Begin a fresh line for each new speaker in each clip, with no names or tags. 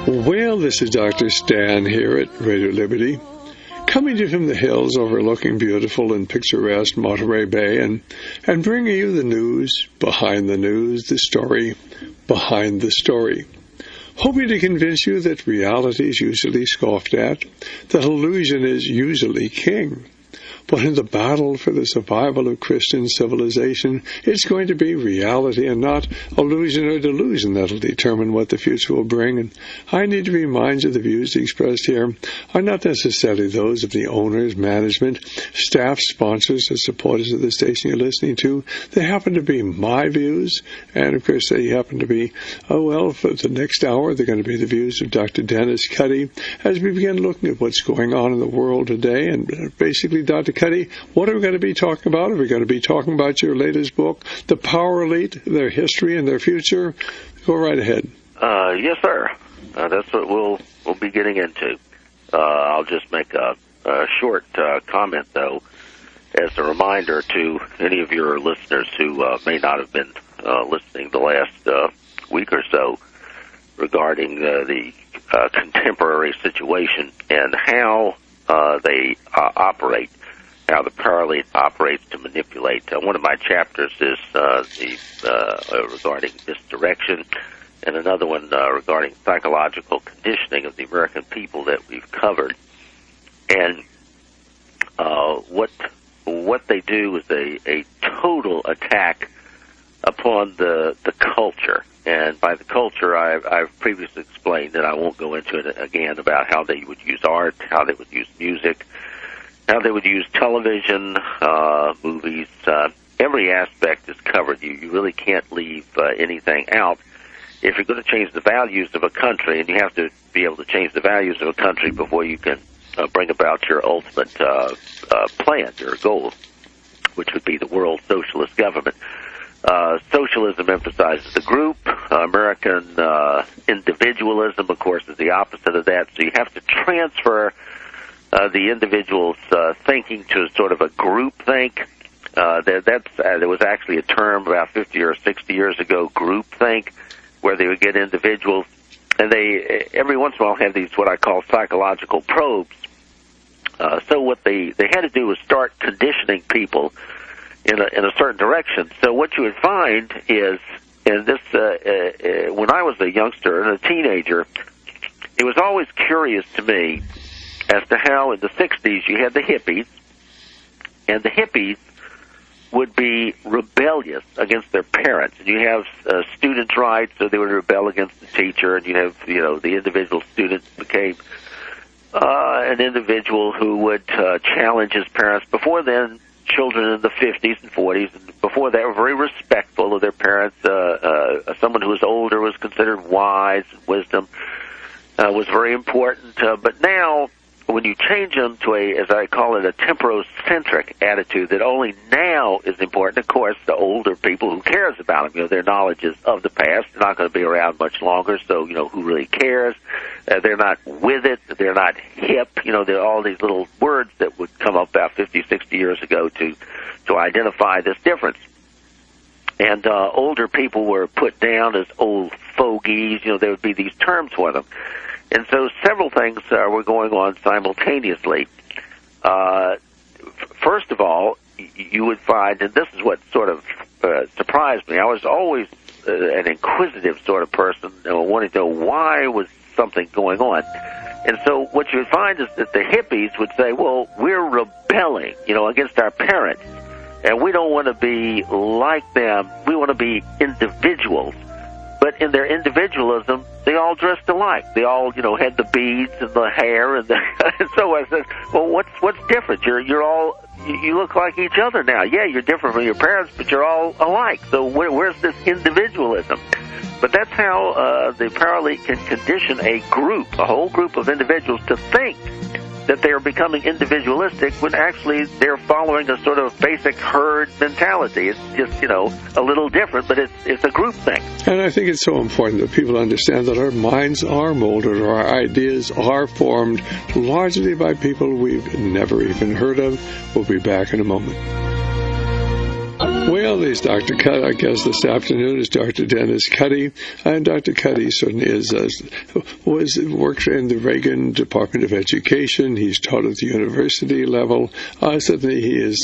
Well, this is Dr. Stan here at Radio Liberty, coming to you from the hills overlooking beautiful and picturesque Monterey Bay and bringing you the news, the story behind the story. Hoping to convince you that reality is usually scoffed at, that illusion is usually king. But in the battle for the survival of Christian civilization, it's going to be reality and not illusion or delusion that'll determine what the future will bring. And I need to remind you the views expressed here are not necessarily those of the owners, management, staff, sponsors, or supporters of the station you're listening to. They happen to be my views, and of course they happen to be, for the next hour, they're going to be the views of Dr. Dennis Cuddy as we begin looking at what's going on in the world today. And basically, Dr. Cuddy, what are we going to be talking about? Are we going to be talking about your latest book, The Power Elite, Their History and Their Future? Go right ahead.
Yes, sir. That's what we'll be getting into. I'll just make a short comment, though, as a reminder to any of your listeners who may not have been listening the last week or so regarding the contemporary situation and how they operate. How the Power Elite operates to manipulate. One of my chapters is regarding misdirection, and another one regarding psychological conditioning of the American people that we've covered. And what they do is a total attack upon the culture. And by the culture, I've previously explained, and I won't go into it again, about how they would use art, how they would use music, how they would use television, movies. Every aspect is covered. You really can't leave anything out. If you're going to change the values of a country, and you have to be able to change the values of a country before you can bring about your ultimate plan, your goal, which would be the world socialist government. Socialism emphasizes the group. American individualism, of course, is the opposite of that. So you have to transfer the individual's thinking to sort of a group think. There was actually a term about 50 or 60 years ago, group think, where they would get individuals, and they every once in a while have these what I call psychological probes. So what they had to do was start conditioning people in a certain direction. So what you would find is, and this when I was a youngster and a teenager, it was always curious to me as to how in the 60s you had the hippies, and the hippies would be rebellious against their parents. And you have students' rights, so they would rebel against the teacher, and you have, the individual student became an individual who would challenge his parents. Before then, children in the 50s and 40s, and before that, were very respectful of their parents. Someone who was older was considered wise, and wisdom was very important. But now, when you change them to as I call it, a temporocentric attitude that only now is important, of course, the older people, who cares about them? Their knowledge is of the past. They're not going to be around much longer, so, who really cares? They're not with it. They're not hip. There are all these little words that would come up about 50, 60 years ago to identify this difference. And older people were put down as old fogies. There would be these terms for them. And so several things were going on simultaneously. First of all, you would find, and this is what sort of surprised me, I was always an inquisitive sort of person, wanting to know why was something going on. And so what you would find is that the hippies would say, well, we're rebelling, against our parents, and we don't want to be like them. We want to be individuals. But in their individualism, they all dressed alike. They all, had the beads and the hair and and so I said, well, what's different? You're all, you look like each other now. Yeah, you're different from your parents, but you're all alike. So where's this individualism? But that's how the Power Elite can condition a whole group of individuals to think that they are becoming individualistic when actually they're following a sort of basic herd mentality. It's just, a little different, but it's a group thing.
And I think it's so important that people understand that our minds are molded, our ideas are formed largely by people we've never even heard of. We'll be back in a moment. Well, there's Dr. Cuddy. Our guest this afternoon is Dr. Dennis Cuddy, and Dr. Cuddy certainly worked in the Reagan Department of Education. He's taught at the university level. Certainly, he has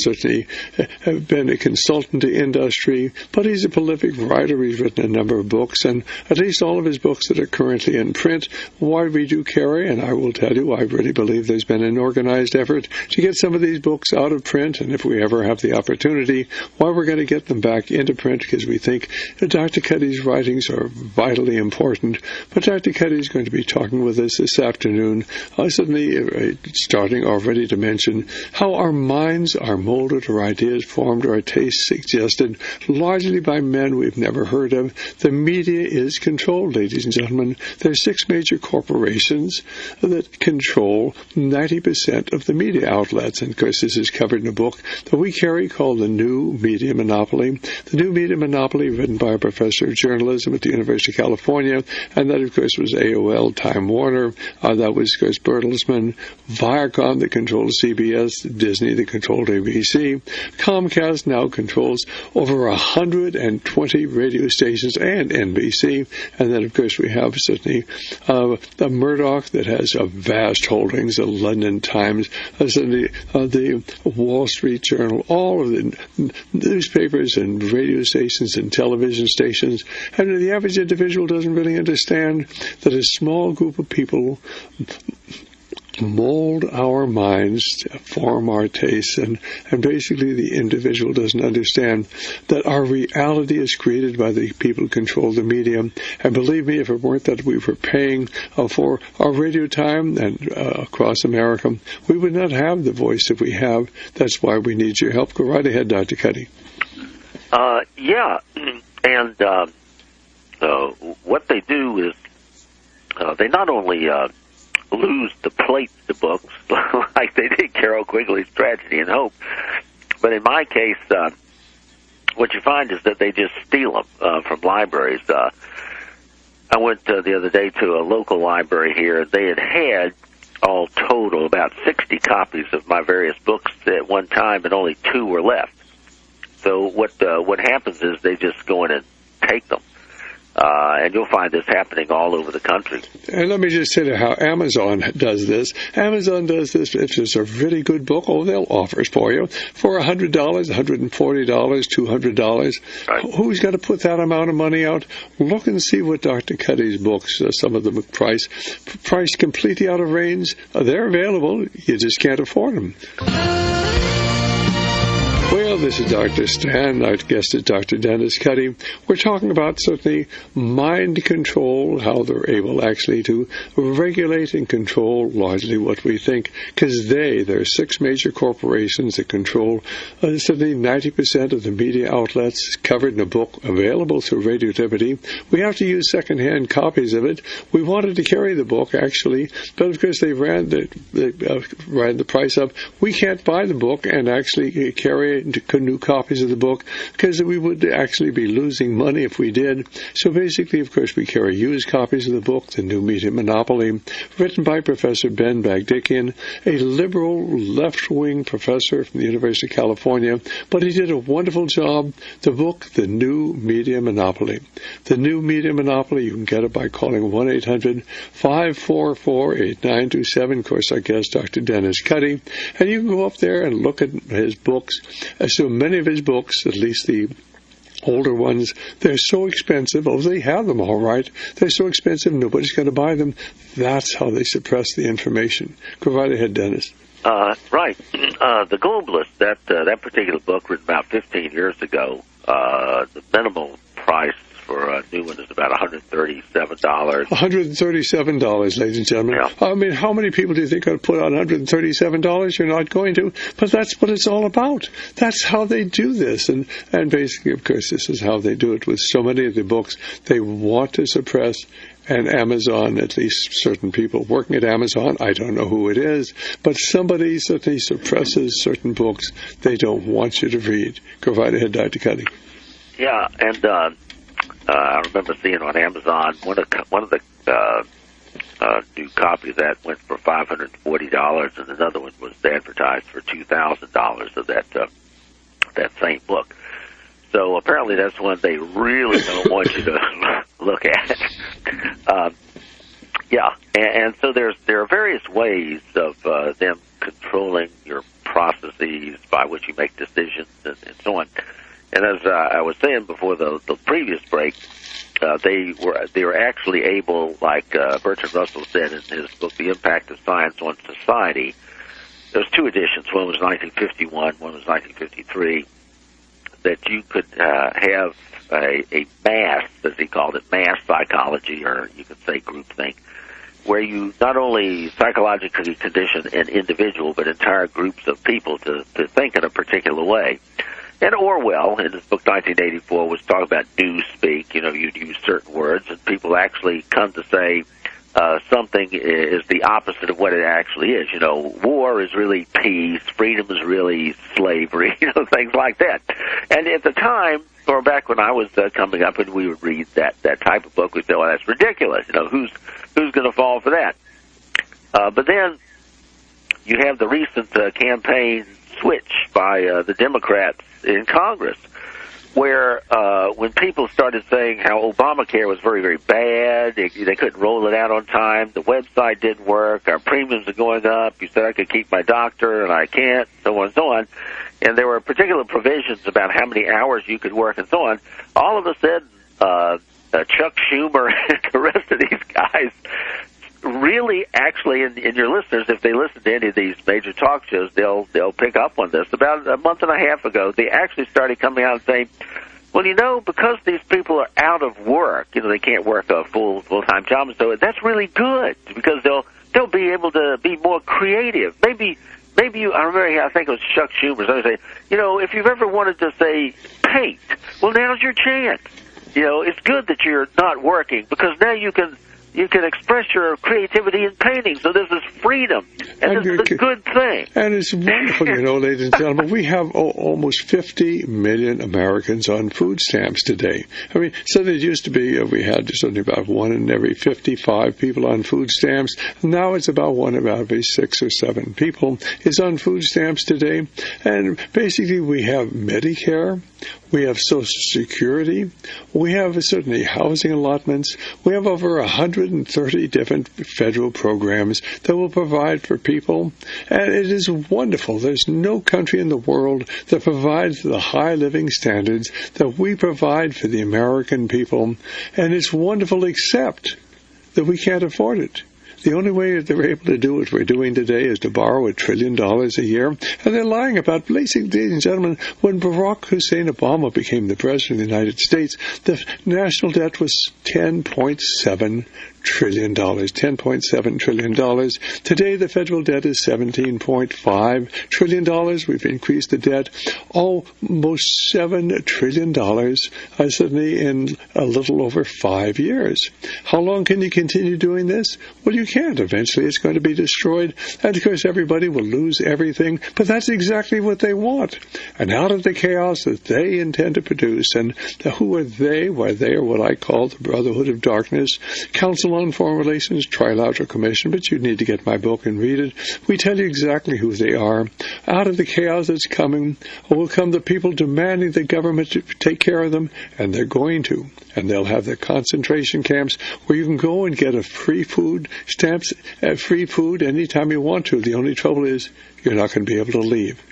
been a consultant to industry, but he's a prolific writer. He's written a number of books, and at least all of his books that are currently in print, why we do carry. And I will tell you, I really believe there's been an organized effort to get some of these books out of print, and if we ever have the opportunity, why we're going to get them back into print, because we think that Dr. Cuddy's writings are vitally important. But Dr. Cuddy is going to be talking with us this afternoon, certainly starting already to mention how our minds are molded, or ideas formed, or our tastes suggested, largely by men we've never heard of. The media is controlled, ladies and gentlemen. There are 6 major corporations that control 90% of the media outlets. And of course, this is covered in a book that we carry called The New Media Monopoly. The New Media Monopoly, written by a professor of journalism at the University of California, and that, of course, was AOL, Time Warner. That was, of course, Bertelsmann, Viacom, that controlled CBS, Disney, that controlled ABC. Comcast now controls over 120 radio stations and NBC. And then, of course, we have certainly the Murdoch that has vast holdings, the London Times, certainly the Wall Street Journal, all of the newspapers and radio stations and television stations. And the average individual doesn't really understand that a small group of people mold our minds, form our tastes, and basically the individual doesn't understand that our reality is created by the people who control the media. And believe me, if it weren't that we were paying for our radio time and across America, we would not have the voice that we have. That's why we need your help. Go right ahead, Dr. Cuddy.
Yeah, and what they do is they not only lose the plate to books like they did Carol Quigley's Tragedy and Hope, but in my case, what you find is that they just steal them from libraries. I went the other day to a local library here. They had all total about 60 copies of my various books at one time, and only 2 were left. So what happens is they just go in and take them. And you'll find this happening all over the country.
And let me just tell you how Amazon does this. Amazon does this if it's a really good book. They'll offer it for you for $100, $140, $200.
Right.
Who's got to put that amount of money out? Look and see what Dr. Cuddy's books, some of them priced completely out of range. They're available. You just can't afford them. Well, this is Dr. Stan. Our guest is Dr. Dennis Cuddy. We're talking about certainly mind control, how they're able actually to regulate and control largely what we think, because there are 6 major corporations that control certainly 90% of the media outlets, covered in a book available through Radio Liberty. We have to use secondhand copies of it. We wanted to carry the book, actually, but of course they ran the price up. We can't buy the book and actually carry new copies of the book, because we would actually be losing money if we did. So basically, of course, we carry used copies of the book, The New Media Monopoly, written by Professor Ben Bagdikian, a liberal left-wing professor from the University of California, but he did a wonderful job. The book, The New Media Monopoly. The New Media Monopoly, you can get it by calling 1-800-544-8927. Of course, our guest, Dr. Dennis Cuddy. And you can go up there and look at his books. So many of his books, at least the older ones, they're so expensive. They have them all right. They're so expensive, nobody's going to buy them. That's how they suppress the information. Go right ahead, Dennis.
Right. The Globalist, that particular book, written about 15 years ago, the minimal price for a new one is about $137.
$137, ladies and gentlemen.
Yeah.
I mean, how many people do you think are going to put out $137? You're not going to. But that's what it's all about. That's how they do this. And basically, of course, this is how they do it with so many of the books. They want to suppress. And Amazon, at least certain people working at Amazon, I don't know who it is, but somebody certainly suppresses certain books they don't want you to read. Go right ahead, Dr. Cuddy.
Yeah, and I remember seeing on Amazon one of the new copies that went for $540, and another one was advertised for $2,000 of that same book. So apparently that's one they really don't want you to look at. Yeah, and so there are various ways of them controlling your processes by which you make decisions and so on. And as I was saying before the previous break, they were actually able, like Bertrand Russell said in his book, The Impact of Science on Society. There's two editions. One was 1951, one was 1953. That you could have a mass, as he called it, mass psychology, or you could say groupthink, where you not only psychologically condition an individual, but entire groups of people to think in a particular way. And Orwell, in his book 1984, was talking about newspeak. You know, you'd use certain words, and people actually come to say something is the opposite of what it actually is. You know, war is really peace, freedom is really slavery, you know, things like that. And at the time, or back when I was coming up and we would read that type of book, we'd say, well, that's ridiculous. You know, who's going to fall for that? But then you have the recent campaign switch by the Democrats in Congress, where when people started saying how Obamacare was very, very bad, they couldn't roll it out on time, the website didn't work, our premiums are going up, you said I could keep my doctor and I can't, so on and so on, and there were particular provisions about how many hours you could work and so on, all of a sudden Chuck Schumer and the rest of these guys really, actually, and your listeners, if they listen to any of these major talk shows, they'll pick up on this. About a month and a half ago, they actually started coming out and saying, well, you know, because these people are out of work, you know, they can't work a full-time job, and so that's really good because they'll be able to be more creative. Maybe you, I remember, I think it was Chuck Schumer, somebody say, you know, if you've ever wanted to say paint, well, now's your chance. You know, it's good that you're not working because now you can express your creativity in painting. So there's this freedom, and this is a good thing.
And it's wonderful, you know, ladies and gentlemen. We have almost 50 million Americans on food stamps today. I mean, so it used to be we had something about 1 in every 55 people on food stamps. Now it's about 1 in every 6 or 7 people is on food stamps today. And basically we have Medicare, we have Social Security, we have certainly housing allotments, we have over 130 different federal programs that will provide for people, and it is wonderful. There's no country in the world that provides the high living standards that we provide for the American people, and it's wonderful except that we can't afford it. The only way that they're able to do what we're doing today is to borrow $1 trillion a year. And they're lying about, basically, ladies and gentlemen, when Barack Hussein Obama became the president of the United States, the national debt was $10.7 trillion. $10.7 trillion. Today, the federal debt is $17.5 trillion. We've increased the debt almost $7 trillion, suddenly in a little over 5 years. How long can you continue doing this? Well, you can't. Eventually, it's going to be destroyed. And, of course, everybody will lose everything. But that's exactly what they want. And out of the chaos that they intend to produce, and who are they? Why, they are what I call the Brotherhood of Darkness, Council on Foreign Relations, Trilateral Commission, but you need to get my book and read it. We tell you exactly who they are. Out of the chaos that's coming will come the people demanding the government to take care of them, and they're going to. And they'll have their concentration camps where you can go and get a free food stamps, free food anytime you want to. The only trouble is you're not going to be able to leave.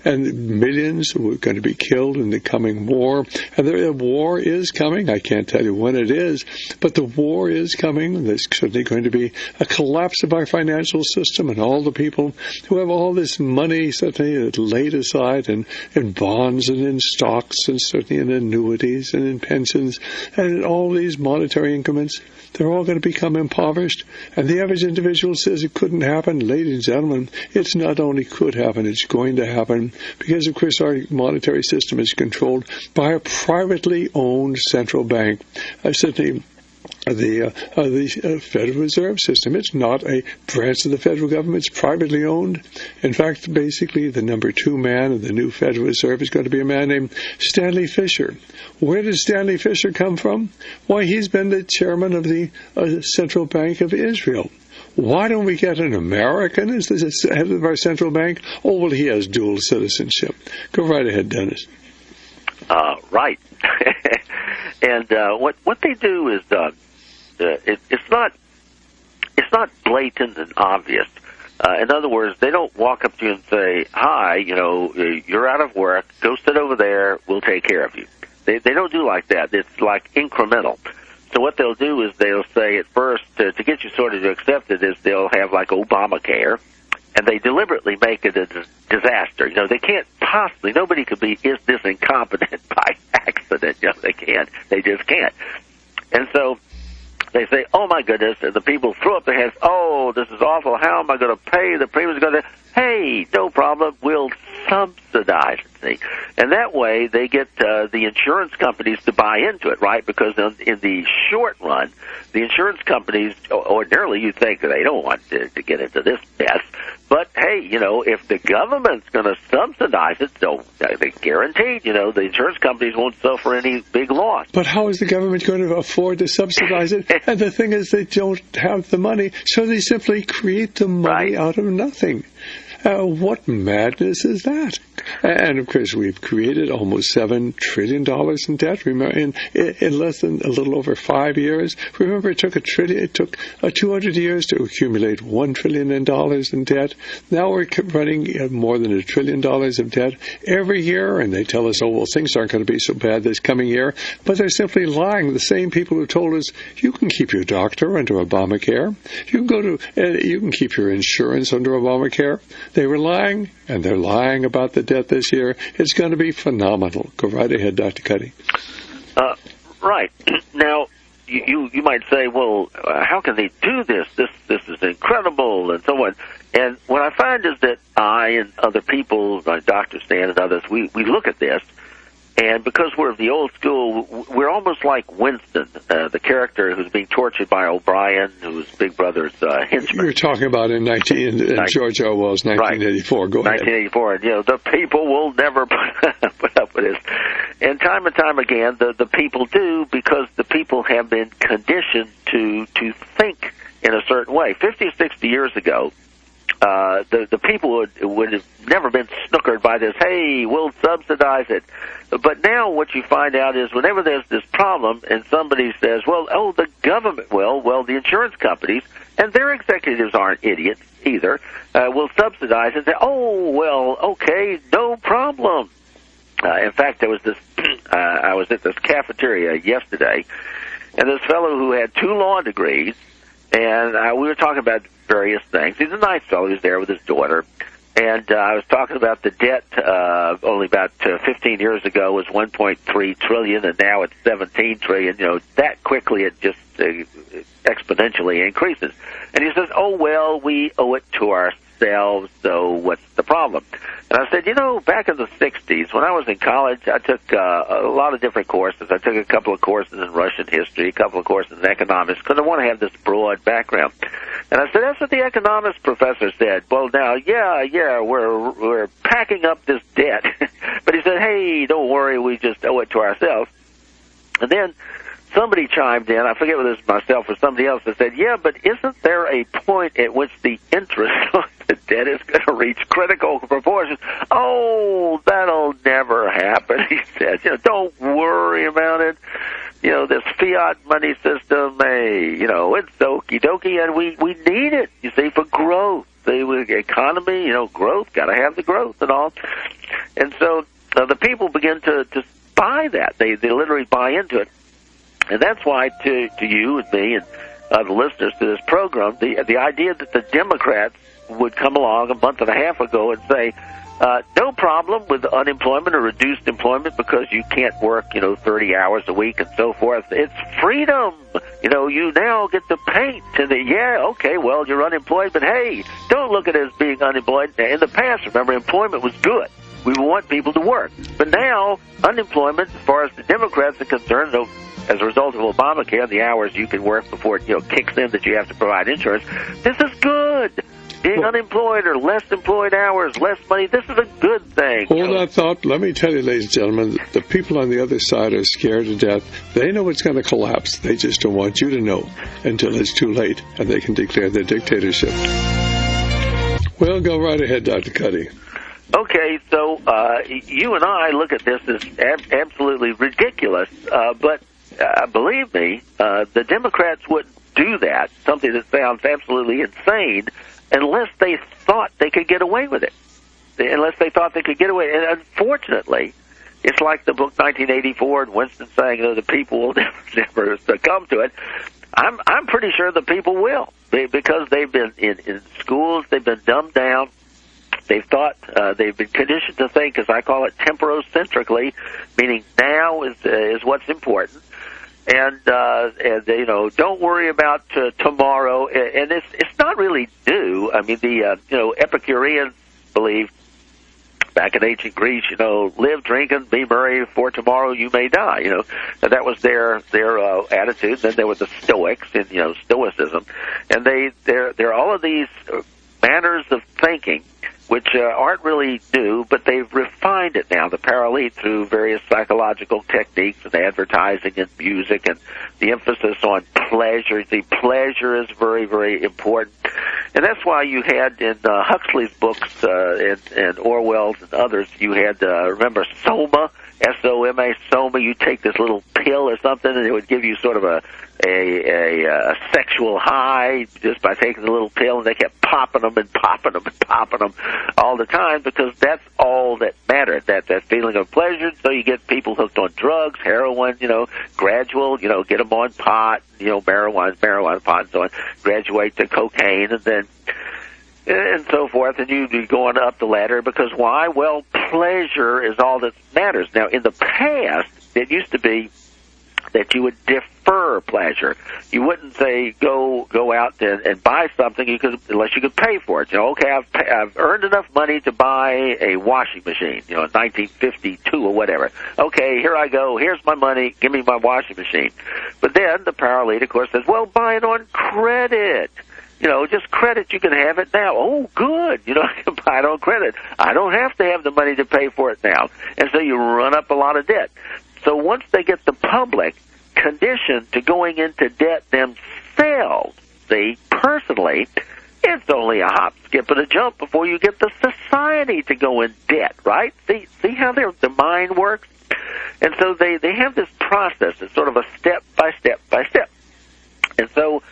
And millions were going to be killed in the coming war. And the war is coming. I can't tell you when it is, but the war is coming. There's certainly going to be a collapse of our financial system, and all the people who have all this money suddenly laid aside in bonds and in stocks and certainly in annuities and in pensions and in all these monetary increments, they're all going to become impoverished. And the average individual says it couldn't happen. Ladies and gentlemen, it's not only could happen, it's going to happen. Because, of course, our monetary system is controlled by a privately owned central bank. Certainly, the Federal Reserve System. It's not a branch of the federal government. It's privately owned. In fact, basically, the number 2 man of the new Federal Reserve is going to be a man named Stanley Fischer. Where did Stanley Fischer come from? Why, he's been the chairman of the Central Bank of Israel. Why don't we get an American as the head of our central bank? Oh, well, he has dual citizenship. Go right ahead, Dennis.
Right. And what they do is it's not blatant and obvious. In other words, they don't walk up to you and say, "Hi, you're out of work. Go sit over there. We'll take care of you." They don't do like that. It's like incremental. So what they'll do is they'll say at first, to get you sort of to accept it, is they'll have like Obamacare, and they deliberately make it a disaster. They can't possibly, nobody could be this incompetent by accident. They can't. They just can't. And so they say, "Oh my goodness," and the people throw up their hands, "Oh, this is awful. How am I going to pay? The premiums are going to," "Hey, no problem. We'll subsidize it." See? And that way they get the insurance companies to buy into it, right? Because in the short run, the insurance companies, ordinarily you think they don't want to get into this mess. But, hey, if the government's going to subsidize it, so they guaranteed, the insurance companies won't suffer any big loss.
But how is the government going to afford to subsidize it? And the thing is, they don't have the money, so they simply create the money out of nothing. What madness is that? And, of course, we've created almost $7 trillion in debt. Remember, in less than a little over 5 years. Remember, it took 200 years to accumulate $1 trillion in debt. Now we're running more than $1 trillion of debt every year, and they tell us, "Oh, well, things aren't going to be so bad this coming year." But they're simply lying. The same people who told us, "You can keep your doctor under Obamacare. You can keep your insurance under Obamacare." They were lying, and they're lying about the debt this year. It's going to be phenomenal. Go right ahead, Dr. Cuddy.
Right. Now, you might say, "Well, how can they do this? This is incredible," and so on. And what I find is that I and other people, like Dr. Stan and others, we look at this, and because we're of the old school, we're almost like Winston, the character who's being tortured by O'Brien, who's Big Brother's henchman.
You're talking about in George Orwell's 1984.
Right.
Go ahead.
1984, and the people will never put up with this. And time again, the people do, because the people have been conditioned to think in a certain way. 50 or 60 years ago, the people would have never been snookered by this, "Hey, we'll subsidize it." But now what you find out is whenever there's this problem and somebody says, "Well, the government will," well, the insurance companies, and their executives aren't idiots either, will subsidize and say, "Oh, well, okay, no problem." In fact, there was this, I was at this cafeteria yesterday, and this fellow who had 2 law degrees, and we were talking about various things. He's a nice fellow. He was there with his daughter. And I was talking about the debt only about 15 years ago was $1.3 trillion, and now it's $17 trillion. That quickly it just exponentially increases. And he says, "Oh, well, we owe it to ourselves, so what's the problem?" And I said, back in the 60s, when I was in college, I took a lot of different courses. I took a couple of courses in Russian history, a couple of courses in economics, because I want to have this broad background. And I said, "That's what the economics professor said." "Well, now, yeah, we're packing up this debt." But he said, "Hey, don't worry, we just owe it to ourselves." And then somebody chimed in, I forget whether it was myself or somebody else, that said, "Yeah, but isn't there a point at which the interest on the debt is going to reach critical proportions?" "Oh, that'll never happen," he said. "Don't worry about it. This fiat money system, hey, it's okie dokie, and we need it, you see, for growth. The economy, growth, got to have the growth and all." And so the people begin to buy that. They literally buy into it. And that's why to you and me and the listeners to this program, the idea that the Democrats would come along a month and a half ago and say, "No problem with unemployment or reduced employment because you can't work, 30 hours a week and so forth. It's freedom. You now get to paint." And okay, well, you're unemployed, but hey, don't look at it as being unemployed. In the past, remember, employment was good. We want people to work. But now, unemployment, as far as the Democrats are concerned, though, as a result of Obamacare, the hours you can work before it kicks in that you have to provide insurance, this is good. Being unemployed or less employed hours, less money, this is a good thing.
Hold that thought. Let me tell you, ladies and gentlemen, the people on the other side are scared to death. They know it's going to collapse. They just don't want you to know until it's too late and they can declare their dictatorship. Well, go right ahead, Dr. Cuddy.
Okay, so you and I look at this as absolutely ridiculous, but believe me, the Democrats wouldn't do that, something that sounds absolutely insane, unless they thought they could get away with it. Unless they thought they could get away. And unfortunately, it's like the book 1984 and Winston saying, the people will never succumb to it. I'm pretty sure the people will, because they've been in schools, they've been dumbed down. They've thought, they've been conditioned to think, as I call it, temporocentrically, meaning now is what's important. And don't worry about tomorrow. And it's not really new. I mean, the Epicureans believed back in ancient Greece, live, drink, and be merry, for tomorrow you may die. And that was their attitude. Then there were the Stoics in Stoicism, and there are all of these manners of thinking which aren't really new, but they've refined it now, the parallel through various psychological techniques and advertising and music and the emphasis on pleasure. The pleasure is very, very important. And that's why you had in Huxley's books and Orwell's and others, you had, remember, Soma, S-O-M-A, Soma. You take this little pill or something, and it would give you sort of a sexual high just by taking the little pill, and they kept popping them and popping them and popping them all the time, because that's all that mattered, that feeling of pleasure. So you get people hooked on drugs, heroin, gradual, get them on pot, marijuana, pot, and so on, graduate to cocaine, and then and so forth, and you go on up the ladder, because why? Well, pleasure is all that matters. Now, in the past, it used to be that you would defer pleasure. You wouldn't say go out and buy something unless you could pay for it. Okay, I've earned enough money to buy a washing machine, in 1952 or whatever. Okay, here I go. Here's my money. Give me my washing machine. But then the paralead, of course, says, well, buy it on credit. Just credit, you can have it now. Oh, good. I can buy it on credit. I don't have to have the money to pay for it now. And so you run up a lot of debt. So once they get the public conditioned to going into debt themselves, personally, it's only a hop, skip, and a jump before you get the society to go in debt, right? See how the mind works? And so they have this process. It's sort of a step by step by step. And so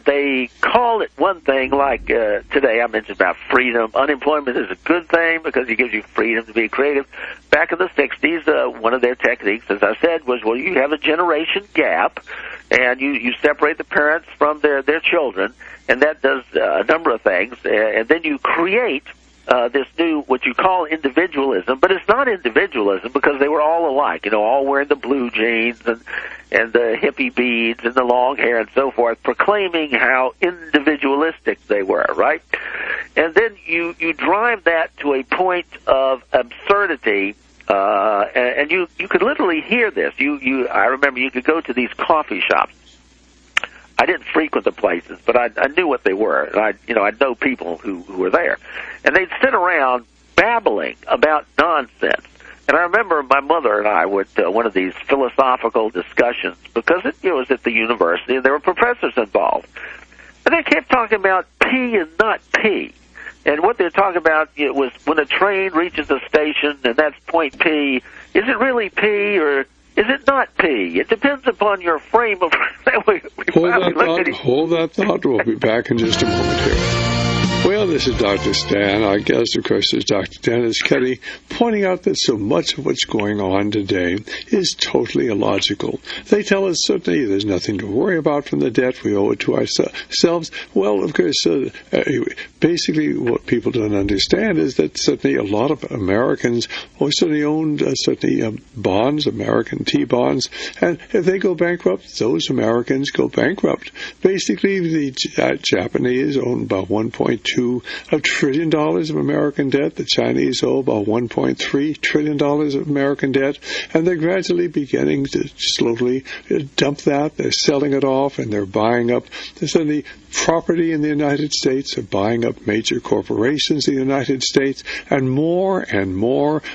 they call it one thing, like today I mentioned about freedom. Unemployment is a good thing because it gives you freedom to be creative. Back in the 60s, one of their techniques, as I said, was, well, you have a generation gap, and you separate the parents from their children, and that does a number of things. And then you create this new, what you call individualism, but it's not individualism because they were all alike, all wearing the blue jeans and the hippie beads and the long hair and so forth, proclaiming how individualistic they were, right? And then you drive that to a point of absurdity, and you could literally hear this. I remember you could go to these coffee shops. I didn't frequent the places, but I knew what they were, and I know people who were there, and they'd sit around babbling about nonsense. And I remember my mother and I would one of these philosophical discussions, because it was at the university and there were professors involved, and they kept talking about P and not P. And what they're talking about was when a train reaches a station and that's point P, is it really P or is it not P? It depends upon your frame of...
Hold that thought. We'll be back in just a moment here. Well, this is Dr. Stan. Our guest, of course, is Dr. Dennis Cuddy, pointing out that so much of what's going on today is totally illogical. They tell us certainly there's nothing to worry about from the debt. We owe it to ourselves. Well, of course, basically what people don't understand is that certainly a lot of Americans certainly owned bonds, American T-bonds, and if they go bankrupt, those Americans go bankrupt. Basically, the Japanese own about $1.2 trillion of American debt. The Chinese owe about $1.3 trillion of American debt, and they're gradually beginning to slowly dump that. They're selling it off, and they're buying up the property in the United States. They're buying up major corporations in the United States, and more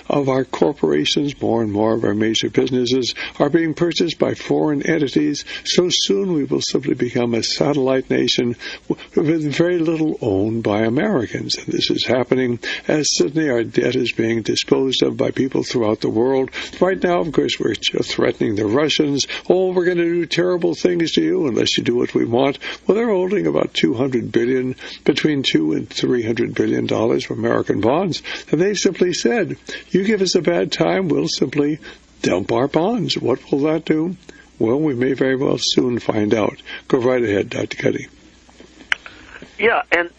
of our corporations, more and more of our major businesses are being purchased by foreign entities. So soon we will simply become a satellite nation with very little owned by Americans. Americans. And this is happening as suddenly our debt is being disposed of by people throughout the world. Right now, of course, we're threatening the Russians. Oh, we're going to do terrible things to you unless you do what we want. Well, they're holding about $200 billion, between $2 and $300 billion for American bonds. And they've simply said, you give us a bad time, we'll simply dump our bonds. What will that do? Well, we may very well soon find out. Go right ahead, Dr. Cuddy.
Yeah, and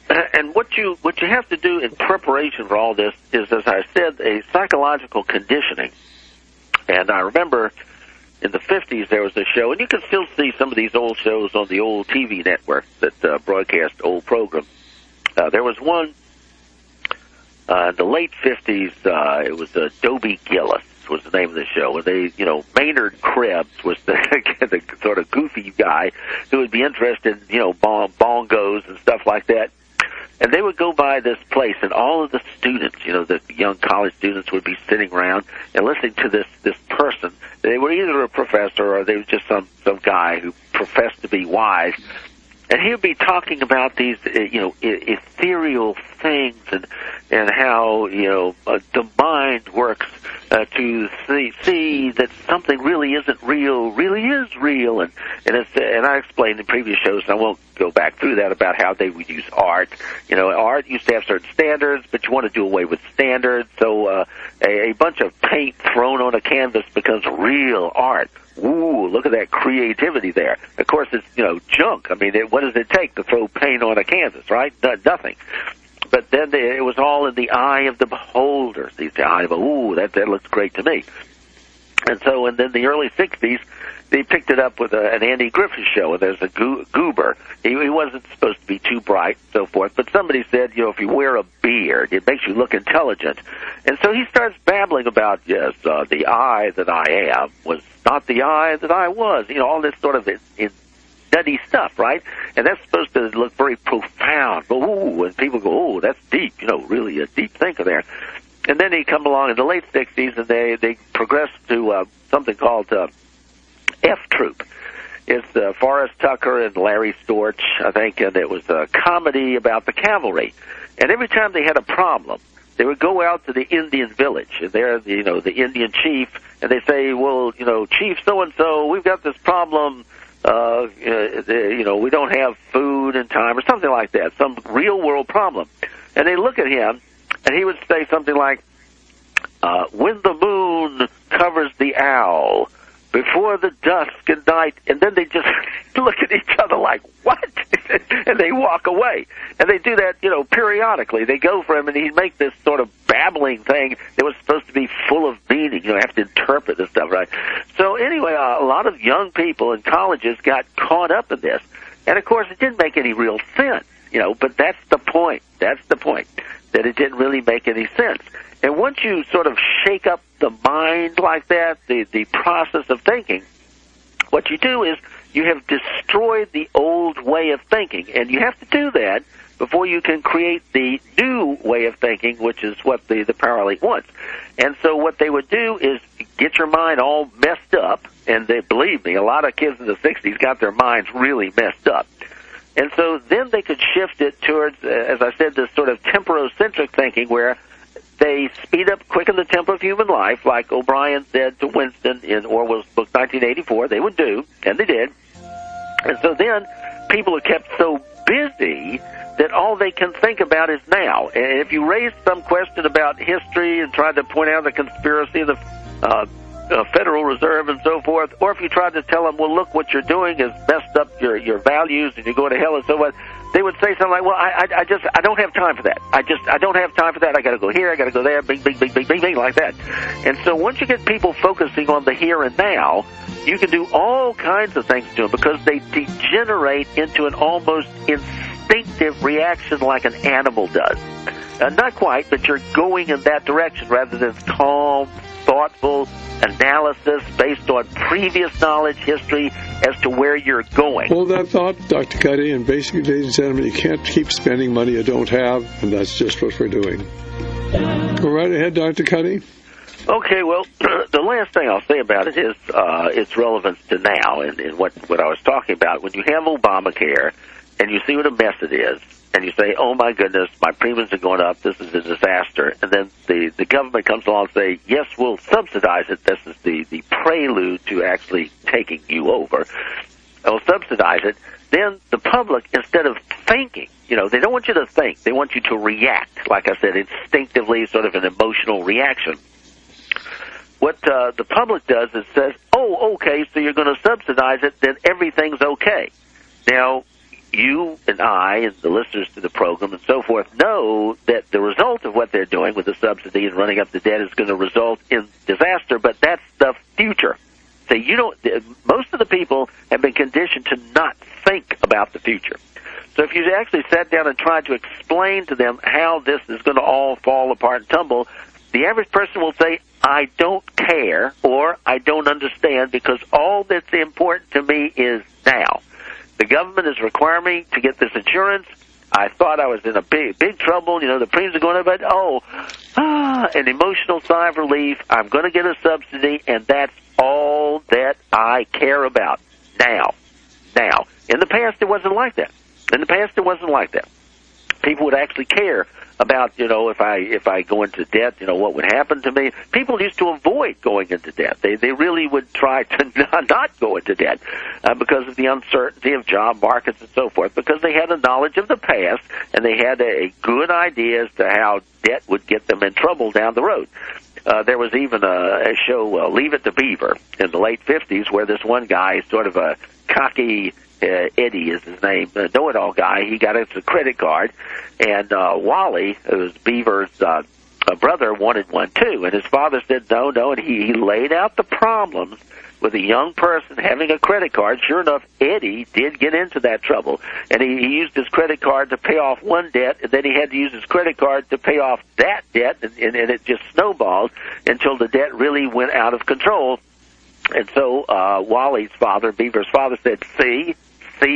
what you have to do in preparation for all this is, as I said, a psychological conditioning. And I remember in the 50s there was a show, and you can still see some of these old shows on the old TV networks that broadcast old programs. There was one in the late 50s. It was Dobie Gillis was the name of the show, and they, Maynard Krebs was the sort of goofy guy who would be interested in, bongos and stuff like that. And they would go by this place, and all of the students, the young college students would be sitting around and listening to this person. They were either a professor or they were just some guy who professed to be wise. And he would be talking about these, ethereal things and how, the mind works to see that something really isn't real, really is real. And I explained in previous shows, and I won't go back through that, about how they would use art. Art used to have certain standards, but you want to do away with standards. So a bunch of paint thrown on a canvas becomes real art. Ooh, look at that creativity there. Of course, it's, junk. I mean, what does it take to throw paint on a canvas, right? Nothing. But then it was all in the eye of the beholder. The eye of, ooh, that looks great to me. And so, and then the early 60s, they picked it up with an Andy Griffith show, and there's a goober. He wasn't supposed to be too bright, so forth, but somebody said, if you wear a beard, it makes you look intelligent. And so he starts babbling about, yes, the I that I am was not the I that I was. All this sort of nutty stuff, right? And that's supposed to look very profound. Ooh, and people go, oh, that's deep, really a deep thinker there. And then he come along in the late 60s, and they progressed to something called F Troop. It's Forrest Tucker and Larry Storch, I think, and it was a comedy about the cavalry. And every time they had a problem, they would go out to the Indian village, and they're, the Indian chief, and they say, well, Chief so-and-so, we've got this problem, we don't have food in time, or something like that, some real-world problem. And they look at him, and he would say something like, when the moon covers the owl, before the dusk and night, and then they just look at each other like, what? And they walk away. And they do that, periodically. They go for him, and he'd make this sort of babbling thing that was supposed to be full of meaning. Have to interpret this stuff, right? So anyway, a lot of young people in colleges got caught up in this. And, of course, it didn't make any real sense, but that's the point. That's the point, that it didn't really make any sense. And once you sort of shake up the mind like that, the process of thinking, what you do is you have destroyed the old way of thinking. And you have to do that before you can create the new way of thinking, which is what the power elite wants. And so what they would do is get your mind all messed up. And believe me, a lot of kids in the 60s got their minds really messed up. And so then they could shift it towards, as I said, this sort of temporocentric thinking where they speed up, quicken the tempo of human life, like O'Brien said to Winston in Orwell's book 1984, they would do, and they did. And so then people are kept so busy that all they can think about is now. And if you raise some question about history and try to point out the conspiracy of the Federal Reserve and so forth, or if you try to tell them, well, look, what you're doing is messed up your values and you're going to hell and so forth, they would say something like, well, I don't have time for that. I don't have time for that. I got to go here, I got to go there, bing, bing, bing, bing, bing, bing, like that. And so once you get people focusing on the here and now, you can do all kinds of things to them because they degenerate into an almost instinctive reaction like an animal does. Not quite, but you're going in that direction rather than calm, thoughtful analysis based on previous knowledge, history, as to where you're going.
Hold that thought, Dr. Cuddy, and basically, ladies and gentlemen, you can't keep spending money you don't have, and that's just what we're doing. Go right ahead, Dr. Cuddy.
Okay, well, the last thing I'll say about it is its relevance to now and what I was talking about. When you have Obamacare, and you see what a mess it is, and you say, oh, my goodness, my premiums are going up, this is a disaster, and then the government comes along and say, yes, we'll subsidize it. This is the prelude to actually taking you over. They'll subsidize it. Then the public, instead of thinking, they don't want you to think. They want you to react, like I said, instinctively, sort of an emotional reaction. What the public does is says, oh, okay, so you're going to subsidize it, then everything's okay. Now, you and I and the listeners to the program and so forth know that the result of what they're doing with the subsidy and running up the debt is going to result in disaster, but that's the future. So most of the people have been conditioned to not think about the future. So if you actually sat down and tried to explain to them how this is going to all fall apart and tumble, the average person will say, I don't care, or I don't understand, because all that's important to me is now. The government is requiring me to get this insurance. I thought I was in a big trouble. The premiums are going up, but an emotional sigh of relief. I'm going to get a subsidy, and that's all that I care about now. In the past, it wasn't like that. People would actually care about, if I go into debt, what would happen to me. People used to avoid going into debt. They really would try to not go into debt because of the uncertainty of job markets and so forth, because they had a knowledge of the past and they had a good idea as to how debt would get them in trouble down the road. There was even a show, Leave It to Beaver, in the late 50s, where this one guy, sort of a cocky, Eddie is his name, know-it-all guy, he got a credit card, and Wally, who was Beaver's brother, wanted one too, and his father said no, and he laid out the problems with a young person having a credit card. Sure enough, Eddie did get into that trouble, and he used his credit card to pay off one debt, and then he had to use his credit card to pay off that debt, and it just snowballed until the debt really went out of control. And so Wally's father, Beaver's father, said, see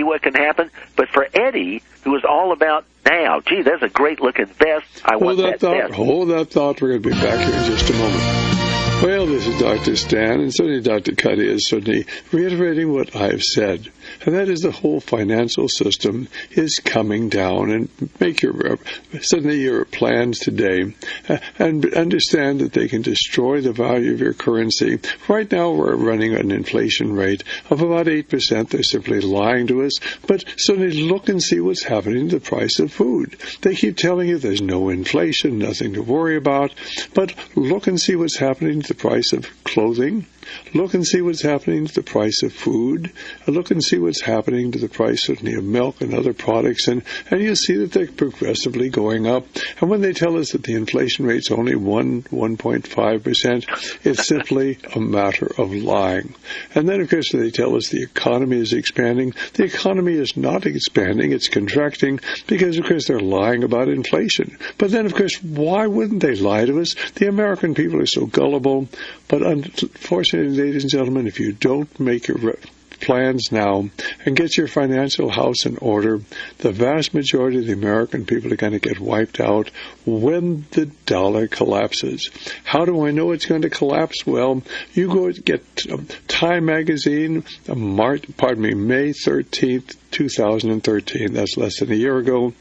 what can happen? But for Eddie, who was all about now, gee, there's a great-looking vest. I want that vest.
Hold that thought. We're going to be back here in just a moment. Well, this is Dr. Stan, and certainly Dr. Cuddy is certainly reiterating what I've said, and that is the whole financial system is coming down. And make certainly your plans today, and understand that they can destroy the value of your currency. Right now, we're running an inflation rate of about 8%. They're simply lying to us, but certainly look and see what's happening to the price of food. They keep telling you there's no inflation, nothing to worry about, but look and see what's happening to the price of clothing. Look and see what's happening to the price of food. Look and see what's happening to the price certainly of milk and other products, and you'll see that they're progressively going up. And when they tell us that the inflation rate's only 1.5%, it's simply a matter of lying. And then, of course, they tell us the economy is expanding. The economy is not expanding, it's contracting, because, of course, they're lying about inflation. But then, of course, why wouldn't they lie to us? The American people are so gullible, but unfortunately, ladies and gentlemen, if you don't make your plans now and get your financial house in order, the vast majority of the American people are going to get wiped out when the dollar collapses. How do I know it's going to collapse? Well, you go get Time magazine, May 13th, 2013. That's less than a year ago.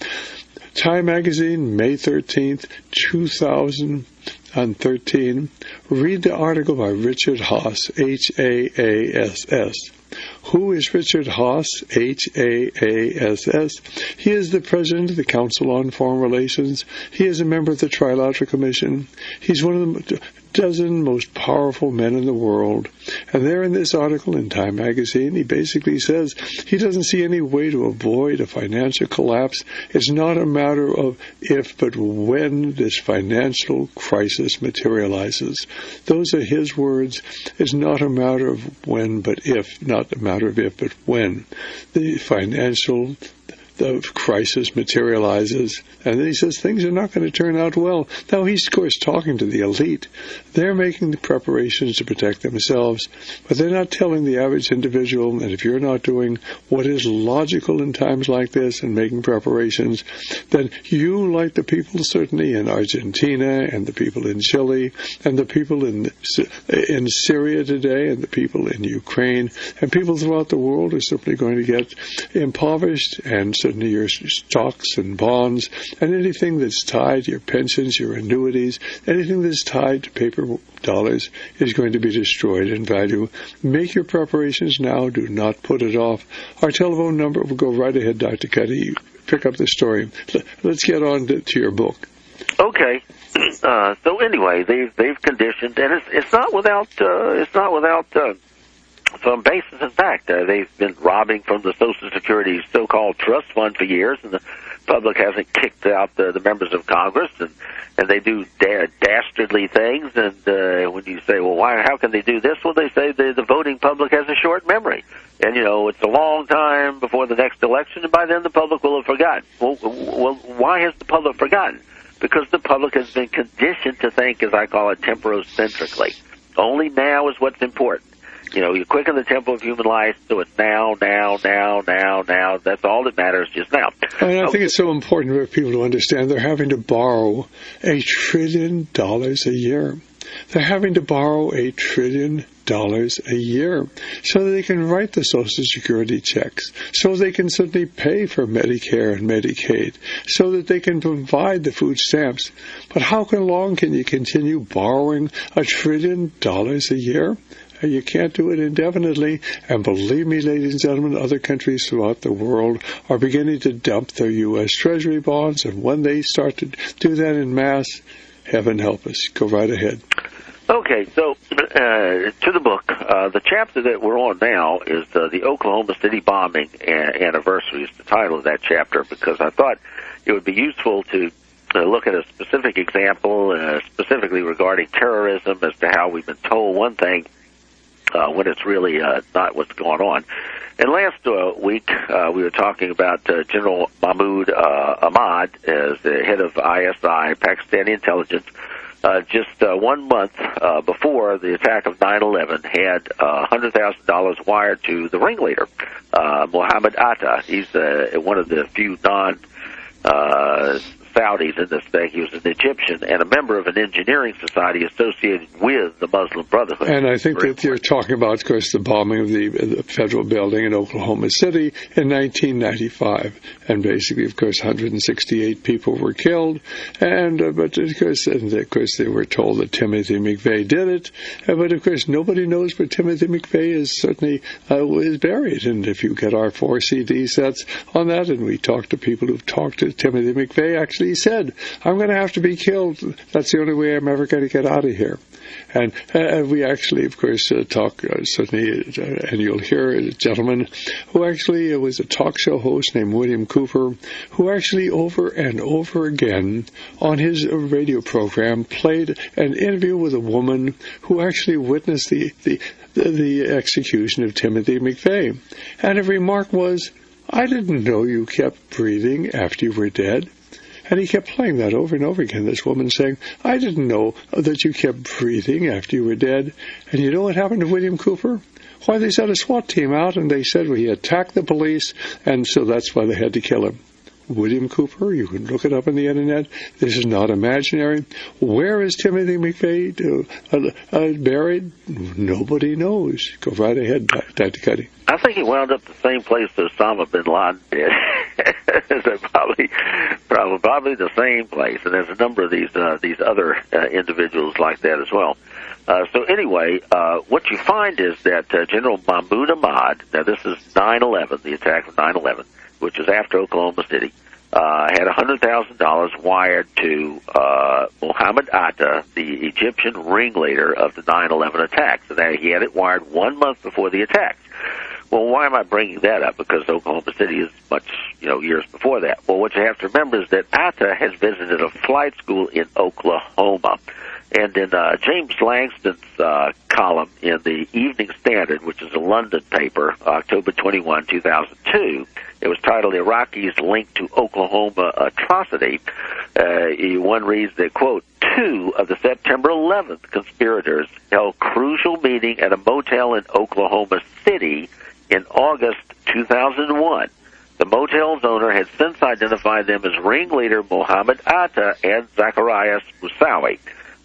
Time magazine, May 13th, 2013. Read the article by Richard Haass, H-A-A-S-S. Who is Richard Haass, H-A-A-S-S? He is the president of the Council on Foreign Relations. He is a member of the Trilateral Commission. He's one of the dozen most powerful men in the world. And there in this article in Time magazine, he basically says he doesn't see any way to avoid a financial collapse. It's not a matter of if, but when this financial crisis materializes. Those are his words. It's not a matter of when, but if, not a matter of if, but when the financial crisis materializes. And then he says things are not going to turn out well. Now, he's, of course, talking to the elite. They're making the preparations to protect themselves, but they're not telling the average individual that if you're not doing what is logical in times like this and making preparations, then you, like the people certainly in Argentina and the people in Chile and the people in Syria today and the people in Ukraine and people throughout the world are simply going to get impoverished and certainly your stocks and bonds, and anything that's tied to your pensions, your annuities, anything that's tied to paper dollars is going to be destroyed in value. Make your preparations now. Do not put it off. Our telephone number will go right ahead, Dr. Cuddy. Pick up the story. Let's get on to your book.
Okay. So anyway, they've conditioned, and it's not without some basis in fact. They've been robbing from the Social Security so-called trust fund for years, and the public hasn't kicked out the members of Congress, and they do dastardly things. And when you say, well, why? How can they do this? Well, they say the voting public has a short memory, and it's a long time before the next election, and by then the public will have forgotten. Well, why has the public forgotten? Because the public has been conditioned to think, as I call it, temporocentrically. Only now is what's important. You quicken the tempo of human life, so it's now. That's all that matters just now.
And I think it's so important for people to understand they're having to borrow $1 trillion a year. They're having to borrow $1 trillion a year so that they can write the Social Security checks, so they can certainly pay for Medicare and Medicaid, so that they can provide the food stamps. But how long can you continue borrowing $1 trillion a year? You can't do it indefinitely, and believe me, ladies and gentlemen, other countries throughout the world are beginning to dump their U.S. Treasury bonds, and when they start to do that in mass, heaven help us. Go right ahead.
Okay, so to the book, the chapter that we're on now is the Oklahoma City bombing anniversary is the title of that chapter, because I thought it would be useful to look at a specific example, specifically regarding terrorism, as to how we've been told one thing when it's really not what's going on. And last week, we were talking about General Mahmoud Ahmad as the head of ISI, Pakistani intelligence. Just 1 month before the attack of 9/11, had $100,000 wired to the ringleader, Mohammed Atta. He's one of the few Saudis in this thing. He was an Egyptian and a member of an engineering society associated with the Muslim Brotherhood.
And I think that you're talking about, of course, the bombing of the federal building in Oklahoma City in 1995. And basically, of course, 168 people were killed. But of course, they were told that Timothy McVeigh did it. But of course, nobody knows where Timothy McVeigh is certainly is buried. And if you get our 4 CD sets on that, and we talk to people who've talked to Timothy McVeigh, actually said, I'm going to have to be killed. That's the only way I'm ever going to get out of here. And we actually, of course, talk, certainly, and you'll hear a gentleman who actually was a talk show host named William Cooper, who actually over and over again on his radio program played an interview with a woman who actually witnessed the execution of Timothy McVeigh. And her remark was, I didn't know you kept breathing after you were dead. And he kept playing that over and over again, this woman saying, I didn't know that you kept breathing after you were dead. And you know what happened to William Cooper? Why, they sent a SWAT team out, and they said he attacked the police, and so that's why they had to kill him. William Cooper, you can look it up on the internet. This is not imaginary. Where is Timothy McVeigh buried? Nobody knows. Go right ahead, Dr. Cuddy.
I think he wound up the same place that Osama bin Laden did. So probably the same place, and there's a number of these other individuals like that as well. So anyway, what you find is that General Mahmoud Ahmad, now this is 9/11, the attack of 9/11, which is after Oklahoma City, had $100,000 wired to Mohammed Atta, the Egyptian ringleader of the 9/11 attacks. So that he had it wired 1 month before the attacks. Well, why am I bringing that up? Because Oklahoma City is much, years before that. Well, what you have to remember is that Atta has visited a flight school in Oklahoma. And in James Langston's column in the Evening Standard, which is a London paper, October 21, 2002, it was titled Iraqis Linked to Oklahoma Atrocity. One reads that, quote, 2 of the September 11th conspirators held crucial meeting at a motel in Oklahoma City in August 2001. The motel's owner had since identified them as ringleader Mohammed Atta and Zacharias Moussaoui.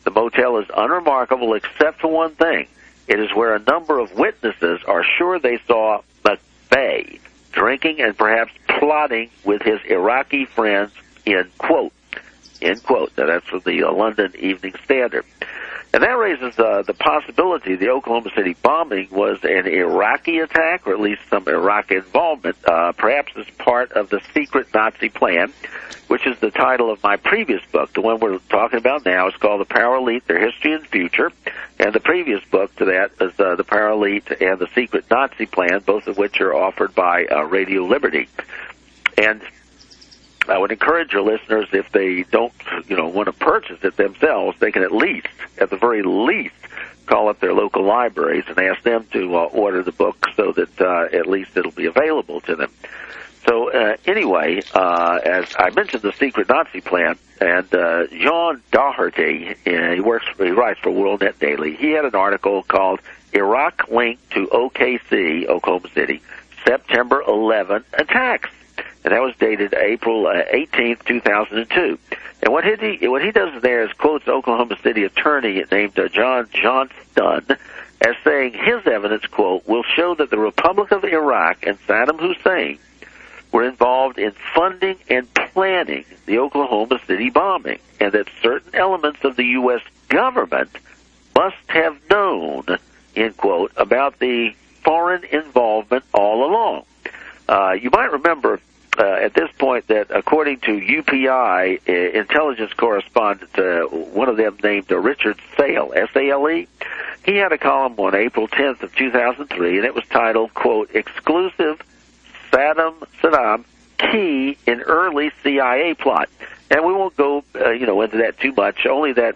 The motel is unremarkable except for one thing. It is where a number of witnesses are sure they saw McVeigh drinking and perhaps plotting with his Iraqi friends, end quote. End quote. Now, that's from the London Evening Standard. And that raises the possibility the Oklahoma City bombing was an Iraqi attack, or at least some Iraqi involvement, perhaps as part of the secret Nazi plan, which is the title of my previous book. The one we're talking about now is called The Power Elite, Their History and Future, and the previous book to that is The Power Elite and the Secret Nazi Plan, both of which are offered by Radio Liberty. And I would encourage your listeners, if they don't, want to purchase it themselves, they can at the very least, call up their local libraries and ask them to order the book so that at least it'll be available to them. So anyway, as I mentioned, the secret Nazi plan, and John Doherty, he writes for WorldNet Daily. He had an article called "Iraq Linked to OKC, Oklahoma City, September 11 Attacks." And that was dated April 18th, 2002. And what he does there is quotes Oklahoma City attorney named John Johnston as saying his evidence, quote, will show that the Republic of Iraq and Saddam Hussein were involved in funding and planning the Oklahoma City bombing, and that certain elements of the U.S. government must have known, end quote, about the foreign involvement all along. You might remember at this point that according to UPI intelligence correspondent, one of them named Richard Sale, S-A-L-E, he had a column on April 10th of 2003, and it was titled, quote, Exclusive Saddam Key in Early CIA Plot. And we won't go, into that too much, only that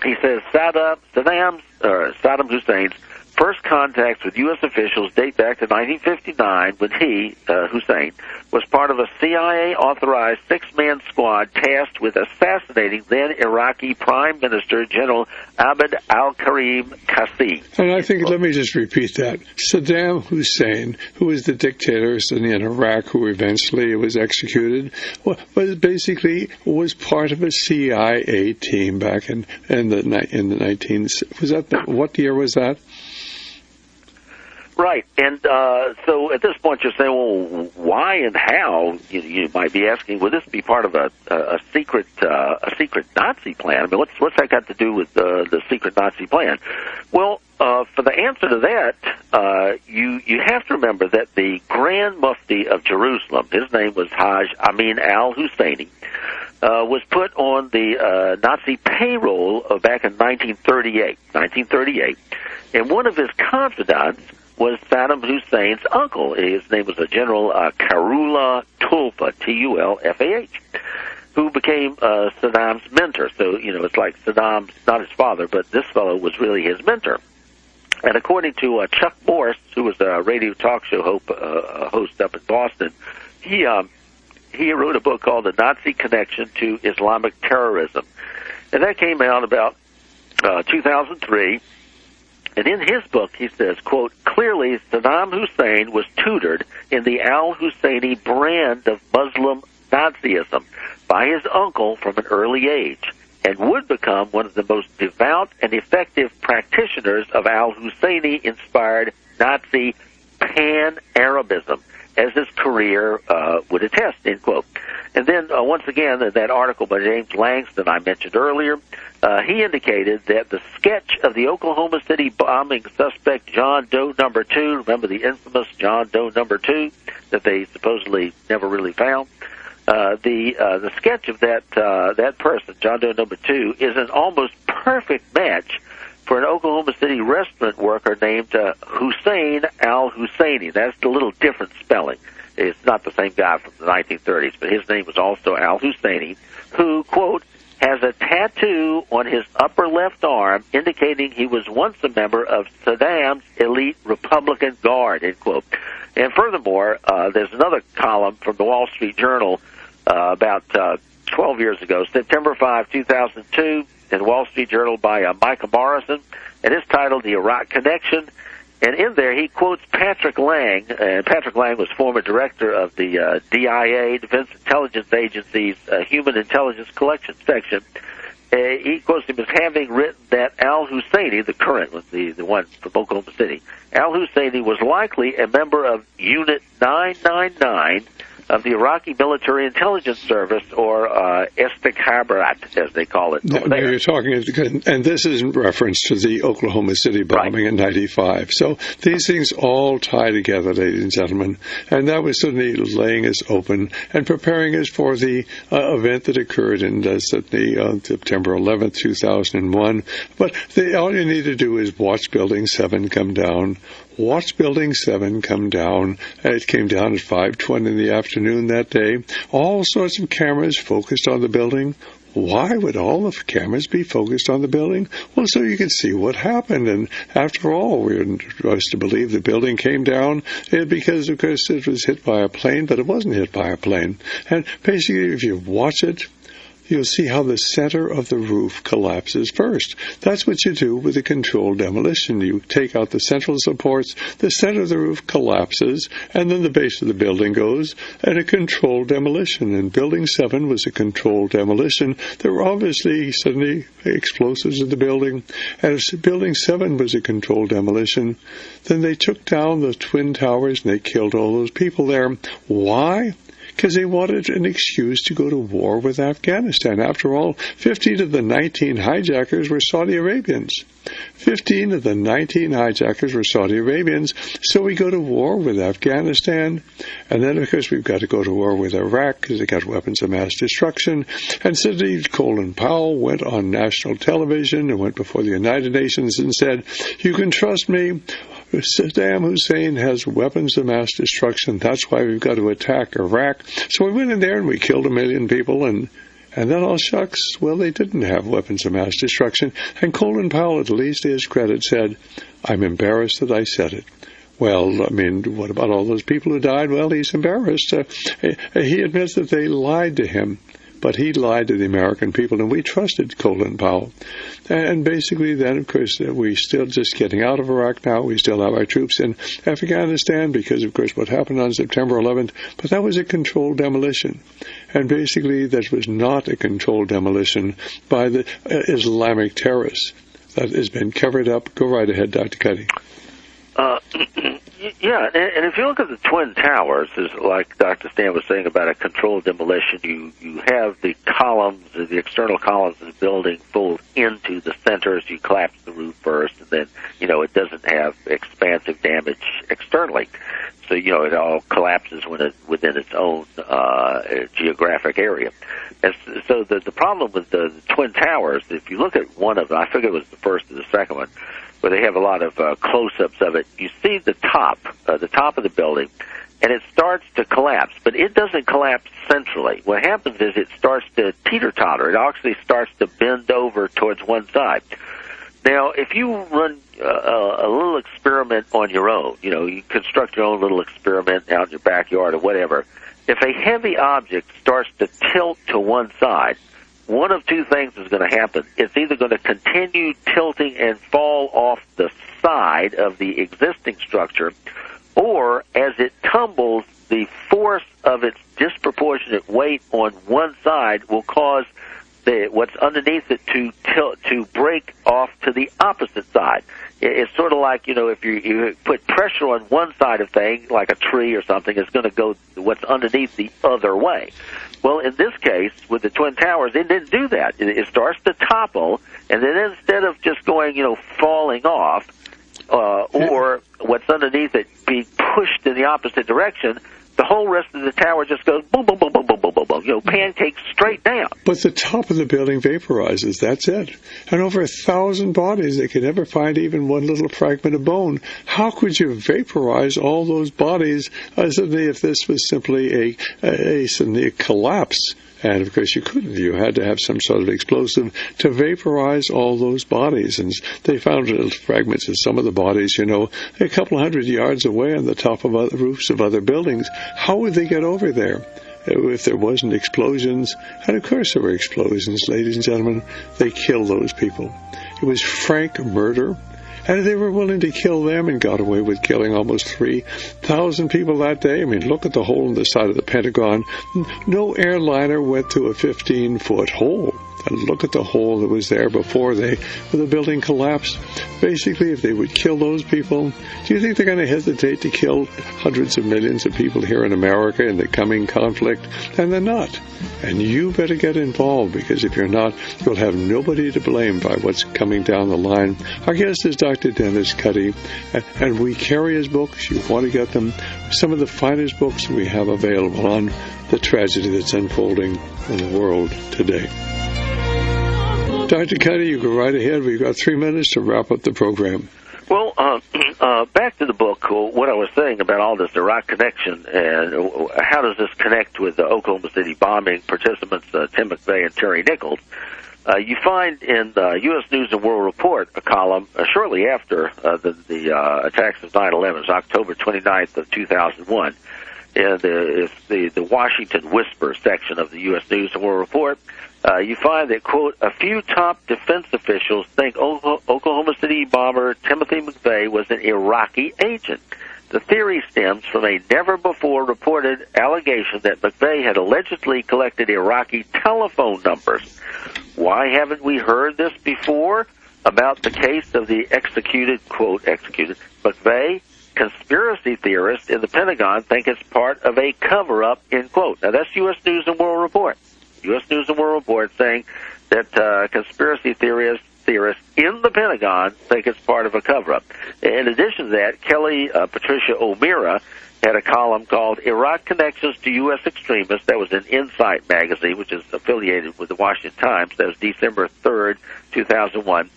he says Saddam Hussein's first contacts with U.S. officials date back to 1959 when he, Hussein, was part of a CIA-authorized six-man squad tasked with assassinating then Iraqi Prime Minister General Abd al-Karim Qassi.
And I think, let me just repeat that. Saddam Hussein, who was the dictator in Iraq who eventually was executed, was part of a CIA team back in the 19... what year was that?
Right, and so at this point you're saying, well, why and how? You might be asking, would this be part of a secret Nazi plan? I mean, what's that got to do with the secret Nazi plan? Well, for the answer to that, you have to remember that the Grand Mufti of Jerusalem, his name was Haj Amin al-Husseini, was put on the Nazi payroll back in 1938, and one of his confidants was Saddam Hussein's uncle. His name was General Karula Tulfa, T-U-L-F-A-H, who became Saddam's mentor. So, it's like Saddam's not his father, but this fellow was really his mentor. And according to Chuck Morse, who was a radio talk show host up in Boston, he wrote a book called The Nazi Connection to Islamic Terrorism. And that came out about 2003. And in his book, he says, quote, clearly Saddam Hussein was tutored in the al-Husseini brand of Muslim Nazism by his uncle from an early age, and would become one of the most devout and effective practitioners of al-Husseini-inspired Nazi pan-Arabism, as his career would attest, end quote. And then, once again, that article by James Langston I mentioned earlier, he indicated that the sketch of the Oklahoma City bombing suspect John Doe No. 2, remember the infamous John Doe No. 2 that they supposedly never really found? The sketch of that person, John Doe No. 2, is an almost perfect match for an Oklahoma City restaurant worker named Hussein al-Husseini. That's the little different spelling. It's not the same guy from the 1930s, but his name was also al-Husseini, who, quote, has a tattoo on his upper left arm indicating he was once a member of Saddam's elite Republican Guard, end quote. And furthermore, there's another column from the Wall Street Journal about 12 years ago, September 5, 2002, in the Wall Street Journal by Micah Morrison, and it's titled The Iraq Connection. And in there, he quotes Patrick Lang, and Patrick Lang was former director of the DIA, Defense Intelligence Agency's Human Intelligence Collection Section. He quotes him as having written that al-Husseini, the current one, the one from Oklahoma City, al-Husseini was likely a member of Unit 999 of the Iraqi Military Intelligence Service, or Istikhabarat, as they call it.
Now you're talking, and this is in reference to the Oklahoma City bombing in '95. So these things all tie together, ladies and gentlemen, and that was certainly laying us open and preparing us for the event that occurred in September 11th, 2001. But all you need to do is watch Building 7 come down. Watch Building 7 come down. It came down at 5:20 in the afternoon that day. All sorts of cameras focused on the building. Why would all the cameras be focused on the building? Well, so you could see what happened. And after all, we were supposed to believe the building came down because, of course, it was hit by a plane, but it wasn't hit by a plane. And basically, if you watch it, you'll see how the center of the roof collapses first. That's what you do with a controlled demolition. You take out the central supports, the center of the roof collapses, and then the base of the building goes, and a controlled demolition. And Building 7 was a controlled demolition. There were obviously suddenly explosives in the building. And if Building 7 was a controlled demolition, then they took down the Twin Towers and they killed all those people there. Why? Because they wanted an excuse to go to war with Afghanistan. After all, 15 of the 19 hijackers were Saudi Arabians. 15 of the 19 hijackers were Saudi Arabians. So we go to war with Afghanistan. And then, of course, we've got to go to war with Iraq because they got weapons of mass destruction. And suddenly Colin Powell went on national television and went before the United Nations and said, "You can trust me. Saddam Hussein has weapons of mass destruction. That's why we've got to attack Iraq." So we went in there and we killed 1 million people, and then, all shucks, well, they didn't have weapons of mass destruction. And Colin Powell, at least to his credit, said, "I'm embarrassed that I said it." Well, I mean, what about all those people who died? Well, he's embarrassed. He admits that they lied to him. But he lied to the American people, and we trusted Colin Powell. And basically then, of course, we're still just getting out of Iraq now. We still have our troops in Afghanistan because, of course, what happened on September 11th. But that was a controlled demolition. And basically that was not a controlled demolition by the Islamic terrorists. That has been covered up. Go right ahead, Dr. Cuddy.
Yeah, and if you look at the Twin Towers, like Dr. Stan was saying about a controlled demolition, you have the columns, the external columns of the building fold into the center as you collapse the roof first, and then, it doesn't have expansive damage externally. So, it all collapses within its own geographic area. And so the problem with the Twin Towers, if you look at one of them, I forget it was the first or the second one, where they have a lot of close-ups of it, you see the top of the building, and it starts to collapse, but it doesn't collapse centrally. What happens is it starts to teeter-totter. It actually starts to bend over towards one side. Now, if you run a little experiment on your own, you construct your own little experiment out in your backyard or whatever, if a heavy object starts to tilt to one side, one of two things is going to happen. It's either going to continue tilting and fall off the side of the existing structure, or as it tumbles, the force of its disproportionate weight on one side will cause what's underneath it to break off to the opposite side. It's sort of like, if you put pressure on one side of thing, like a tree or something, it's going to go what's underneath the other way. Well, in this case, with the Twin Towers, it didn't do that. It starts to topple, and then instead of just going, falling off, or what's underneath it being pushed in the opposite direction, the whole rest of the tower just goes boom, boom, boom, boom, boom, boom, boom, boom, pancakes straight down.
But the top of the building vaporizes, that's it. And over 1,000 bodies, they could never find even one little fragment of bone. How could you vaporize all those bodies if this was simply a collapse? And, of course, you couldn't. You had to have some sort of explosive to vaporize all those bodies. And they found little fragments of some of the bodies, a couple of 100 yards away on the top of other roofs of other buildings. How would they get over there if there wasn't explosions? And, of course, there were explosions, ladies and gentlemen. They killed those people. It was frank murder. And they were willing to kill them and got away with killing almost 3,000 people that day. I mean, look at the hole in the side of the Pentagon. No airliner went through a 15-foot hole. and look at the hole that was there before the building collapsed. Basically, if they would kill those people, do you think they're going to hesitate to kill hundreds of millions of people here in America in the coming conflict? And they're not. And you better get involved, because if you're not, you'll have nobody to blame by what's coming down the line. Our guest is Dr. Dennis Cuddy, and we carry his books. You want to get them. Some of the finest books we have available on the tragedy that's unfolding in the world today. Dr. Cuddy, you go right ahead. We've got 3 minutes to wrap up the program.
Well, back to the book, what I was saying about all this Iraq connection, and how does this connect with the Oklahoma City bombing participants, Tim McVeigh and Terry Nichols? You find in the U.S. News and World Report a column shortly after the attacks of 9/11, it's October 29th of 2001. It's the Washington Whisper section of the U.S. News and World Report. You find that, quote, a few top defense officials think Oklahoma City bomber Timothy McVeigh was an Iraqi agent. The theory stems from a never-before-reported allegation that McVeigh had allegedly collected Iraqi telephone numbers. Why haven't we heard this before about the case of the executed McVeigh? Conspiracy theorists in the Pentagon think it's part of a cover-up, end quote. Now, that's U.S. News and World Report. U.S. News and World Report saying that conspiracy theorists in the Pentagon think it's part of a cover-up. In addition to that, Kelly Patricia O'Meara had a column called Iraq Connections to U.S. Extremists. That was in Insight magazine, which is affiliated with the Washington Times. That was December 3rd, 2001.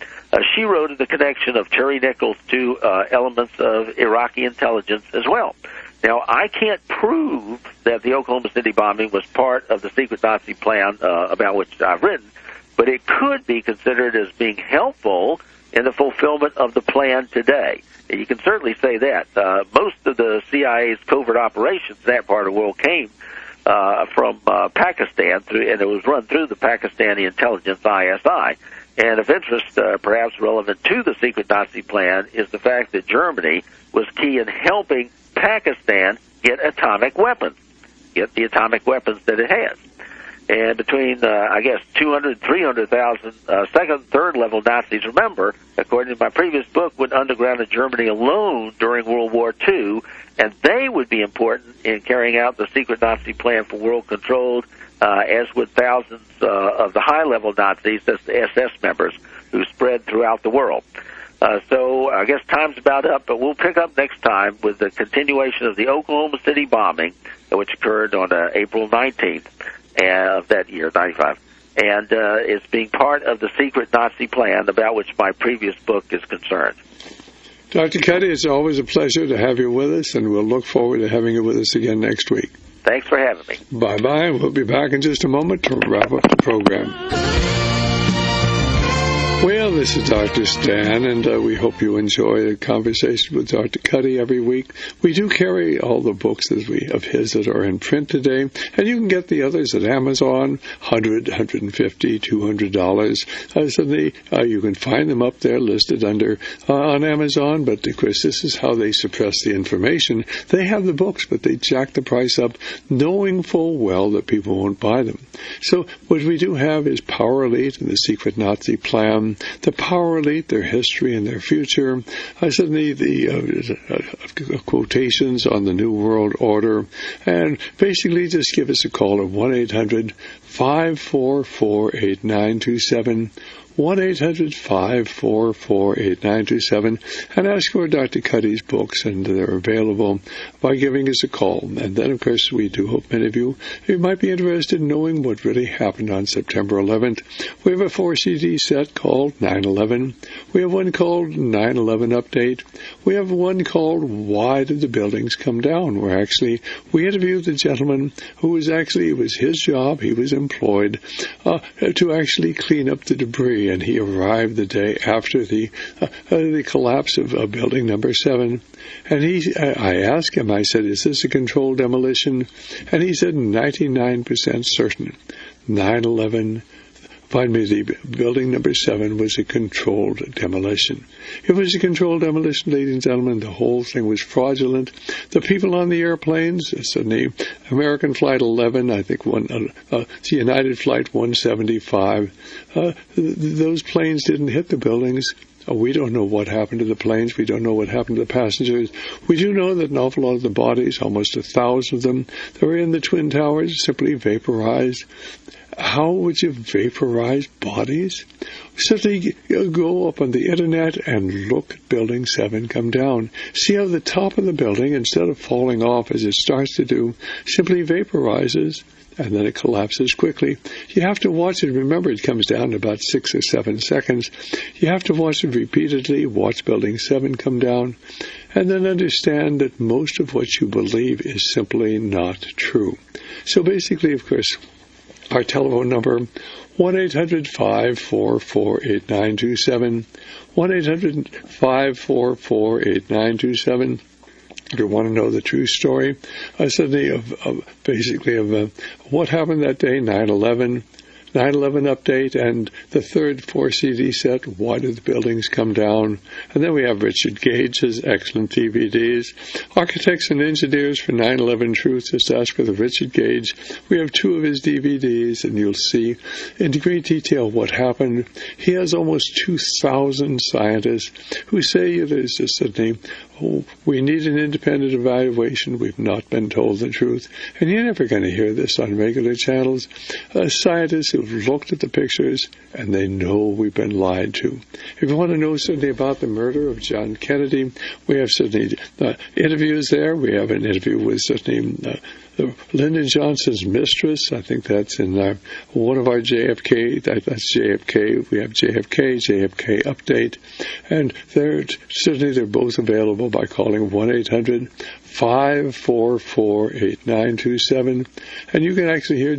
She wrote of the connection of Terry Nichols to elements of Iraqi intelligence as well. Now, I can't prove that the Oklahoma City bombing was part of the secret Nazi plan about which I've written, but it could be considered as being helpful in the fulfillment of the plan today. And you can certainly say that. Most of the CIA's covert operations in that part of the world came from Pakistan, and it was run through the Pakistani intelligence ISI. And of interest, perhaps relevant to the secret Nazi plan, is the fact that Germany was key in helping Pakistan get atomic weapons, get the atomic weapons that it has. And between, 200,000, 300,000 second and third level Nazis, remember, according to my previous book, went underground in Germany alone during World War II, and they would be important in carrying out the secret Nazi plan for world control, as would thousands of the high-level Nazis, that's the SS members, who spread throughout the world. So I guess time's about up, but we'll pick up next time with the continuation of the Oklahoma City bombing, which occurred on April 19th of that year, 95. And it's being part of the secret Nazi plan about which my previous book is concerned.
Dr. Cuddy, it's always a pleasure to have you with us, and we'll look forward to having you with us again next week.
Thanks for having me.
Bye-bye. We'll be back in just a moment to wrap up the program. Well, this is Dr. Stan, and we hope you enjoy the conversation with Dr. Cuddy every week. We do carry all the books of his that are in print today, and you can get the others at Amazon, $100, $150, $200. You can find them up there listed under on Amazon, but of course this is how they suppress the information. They have the books, but they jack the price up, knowing full well that people won't buy them. So what we do have is Power Elite and the Secret Nazi Plan, the Power Elite, their history and their future. Suddenly the quotations on the New World Order. And basically just give us a call at 1-800-544-8927. 1-800-544-8927 and ask for Dr. Cuddy's books, and they're available by giving us a call. And then, of course, we do hope many of you might be interested in knowing what really happened on September 11th. We have a 4-CD set called 9/11. We have one called 9/11 Update. We have one called Why Did the Buildings Come Down, where actually we interviewed the gentleman who was actually, it was his job, he was employed to actually clean up the debris. And he arrived the day after the collapse of building number 7. And I asked him, I said, is this a controlled demolition? And he said 99% certain. 9/11 The building number 7 was a controlled demolition. It was a controlled demolition, ladies and gentlemen. The whole thing was fraudulent. The people on the airplanes, suddenly American Flight 11, I think United Flight 175, those planes didn't hit the buildings. We don't know what happened to the planes. We don't know what happened to the passengers. We do know that an awful lot of the bodies, almost 1,000 of them, that were in the Twin Towers, simply vaporized. How would you vaporize bodies? Simply go up on the internet and look at Building 7 come down. See how the top of the building, instead of falling off as it starts to do, simply vaporizes, and then it collapses quickly. You have to watch it. Remember, it comes down in about 6 or 7 seconds. You have to watch it repeatedly, watch Building 7 come down, and then understand that most of what you believe is simply not true. So basically, of course, our telephone number, 1-800-544-8927, 1-800-544-8927. If you want to know the true story, suddenly of what happened that day, 9/11 update, and the third 4-CD set, Why Did the Buildings Come Down? And then we have Richard Gage's excellent DVDs, Architects and Engineers for 9/11 Truth. Just ask for the Richard Gage. We have 2 of his DVDs, and you'll see in great detail what happened. He has almost 2,000 scientists who say there's just suddenly, we need an independent evaluation. We've not been told the truth. And you're never going to hear this on regular channels. Scientists who've looked at the pictures, and they know we've been lied to. If you want to know certainly about the murder of John Kennedy, we have certainly interviews there. We have an interview with certainly Lyndon Johnson's mistress. I think that's in one of our JFK. That's JFK. We have JFK Update. And they're both available by calling 1-800-544-8927. And you can actually hear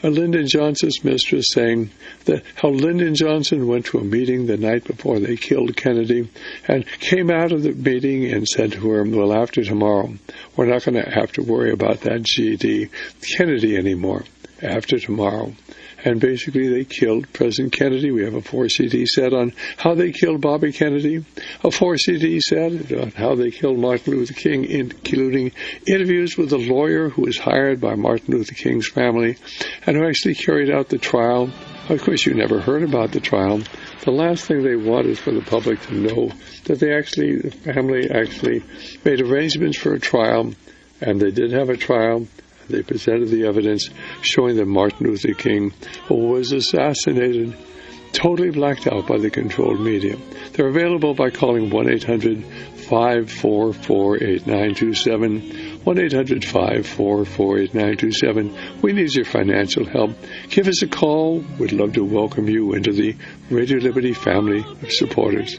Lyndon Johnson's mistress saying that how Lyndon Johnson went to a meeting the night before they killed Kennedy and came out of the meeting and said to her, well, after tomorrow, we're not going to have to worry about that GD Kennedy anymore after tomorrow. And basically they killed President Kennedy. We have a 4-CD set on how they killed Bobby Kennedy, a 4-CD set on how they killed Martin Luther King, including interviews with a lawyer who was hired by Martin Luther King's family and who actually carried out the trial. Of course, you never heard about the trial. The last thing they want is for the public to know that the family actually made arrangements for a trial, and they did have a trial. They presented the evidence showing that Martin Luther King was assassinated, totally blacked out by the controlled media. They're available by calling 1-800-544-8927, 1-800-544-8927. We need your financial help. Give us a call. We'd love to welcome you into the Radio Liberty family of supporters.